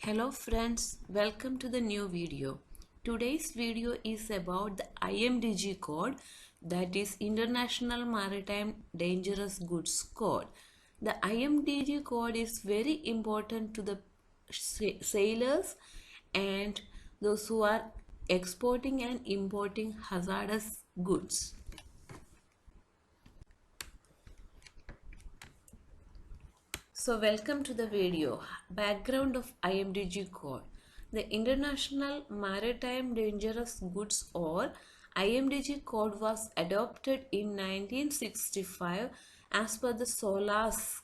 Hello friends, welcome to the new video. Today's video is about the IMDG code, that is International Maritime Dangerous Goods Code. The IMDG code is very important to the sailors and those who are exporting and importing hazardous goods. So welcome to the video. Background of IMDG code. The International Maritime Dangerous Goods or IMDG code was adopted in 1965 as per the SOLAS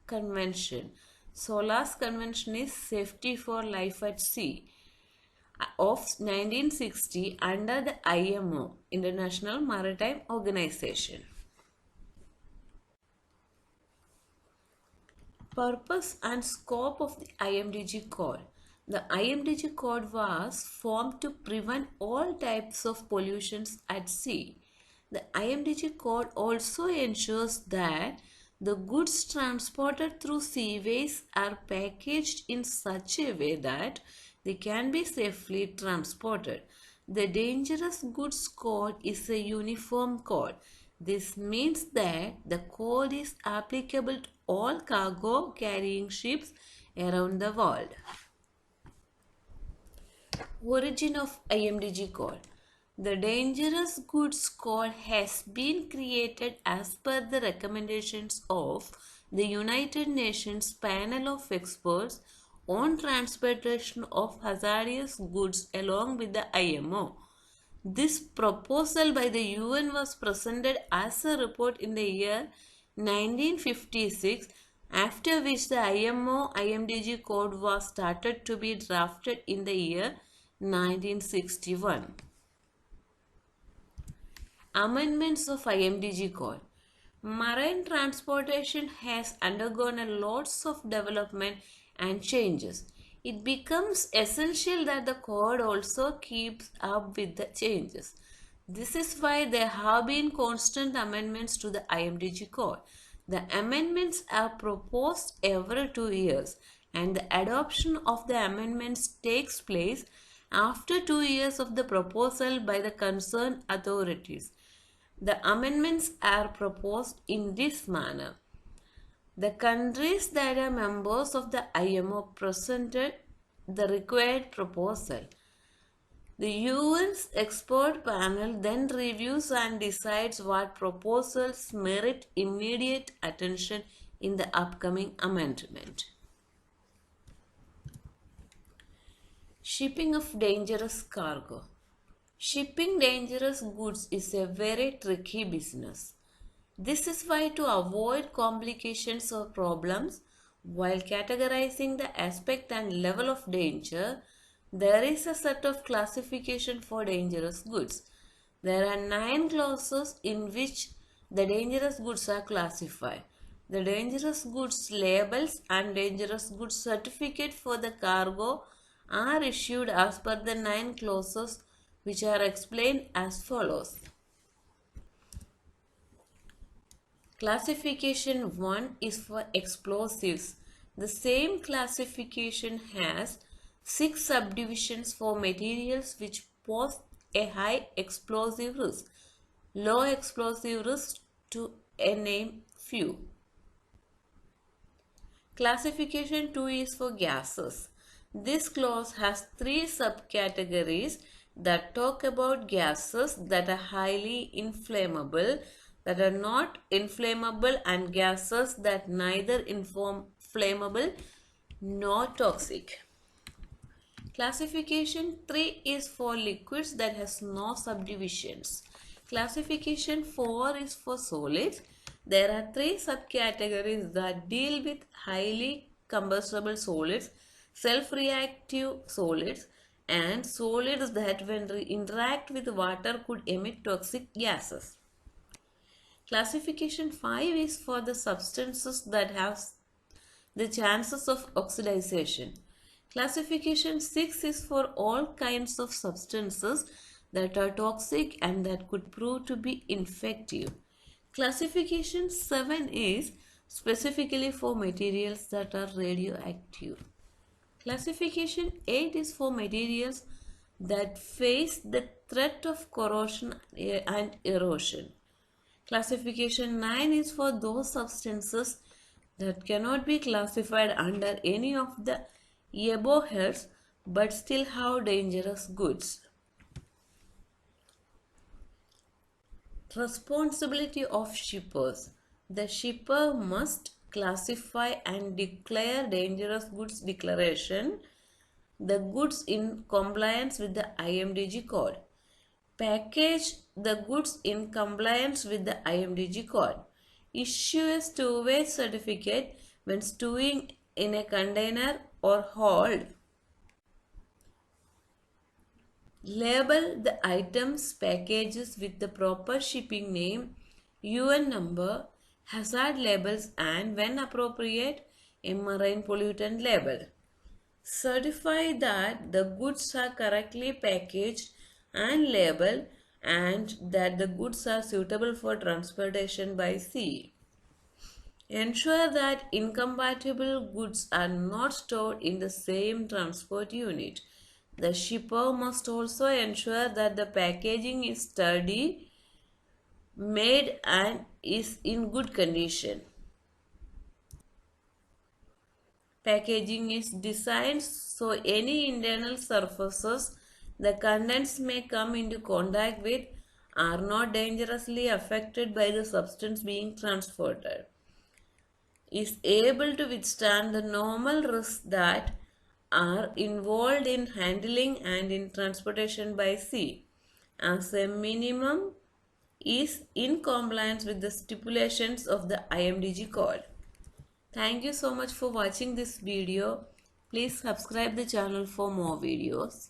Convention. SOLAS Convention is Safety for Life at Sea of 1960 under the IMO, International Maritime Organization. Purpose and scope of the IMDG code. The IMDG code was formed to prevent all types of pollutions at sea. The IMDG code also ensures that the goods transported through seaways are packaged in such a way that they can be safely transported. The Dangerous Goods Code is a uniform code. This means that the code is applicable to all cargo carrying ships around the world. Origin of IMDG code. The Dangerous Goods Code has been created as per the recommendations of the United Nations Panel of Experts on Transportation of Hazardous Goods along with the IMO. This proposal by the UN was presented as a report in the year 1956, after which the IMO IMDG code was started to be drafted in the year 1961. Amendments of IMDG code. Marine transportation has undergone a lots of development and changes. It becomes essential that the code also keeps up with the changes. This is why there have been constant amendments to the IMDG code. The amendments are proposed every 2 years and the adoption of the amendments takes place after 2 years of the proposal by the concerned authorities. The amendments are proposed in this manner. The countries that are members of the IMO presented the required proposal. The UN's expert panel then reviews and decides what proposals merit immediate attention in the upcoming amendment. Shipping of dangerous cargo. Shipping dangerous goods is a very tricky business. This is why, to avoid complications or problems while categorizing the aspect and level of danger, there is a set of classification for dangerous goods. There are 9 clauses in which the dangerous goods are classified. The dangerous goods labels and dangerous goods certificate for the cargo are issued as per the 9 clauses, which are explained as follows. Classification 1 is for explosives. The same classification has 6 subdivisions for materials which pose a high explosive risk, low explosive risk, to name few. Classification 2 is for gases. This clause has 3 subcategories that talk about gases that are highly inflammable, that are not inflammable, and gases that neither inflammable nor toxic. Classification 3 is for liquids that has no subdivisions. Classification 4 is for solids. There are 3 subcategories that deal with highly combustible solids, self-reactive solids, and solids that when interact with water could emit toxic gases. Classification 5 is for the substances that have the chances of oxidization. Classification 6 is for all kinds of substances that are toxic and that could prove to be infective. Classification 7 is specifically for materials that are radioactive. Classification 8 is for materials that face the threat of corrosion and erosion. Classification 9 is for those substances that cannot be classified under any of the above heads but still have dangerous goods. Responsibility of shippers. The shipper must classify and declare dangerous goods declaration, the goods in compliance with the IMDG code. Package the goods in compliance with the IMDG code. Issue a stowage certificate when stowing in a container or hold. Label the items packages with the proper shipping name, UN number, hazard labels and when appropriate, a marine pollutant label. Certify that the goods are correctly packaged and labeled and that the goods are suitable for transportation by sea. Ensure that incompatible goods are not stored in the same transport unit. The shipper must also ensure that the packaging is sturdy, made and is in good condition. Packaging is designed so any internal surfaces the contents may come into contact with are not dangerously affected by the substance being transported. Is able to withstand the normal risks that are involved in handling and in transportation by sea. As a minimum, is in compliance with the stipulations of the IMDG code. Thank you so much for watching this video. Please subscribe the channel for more videos.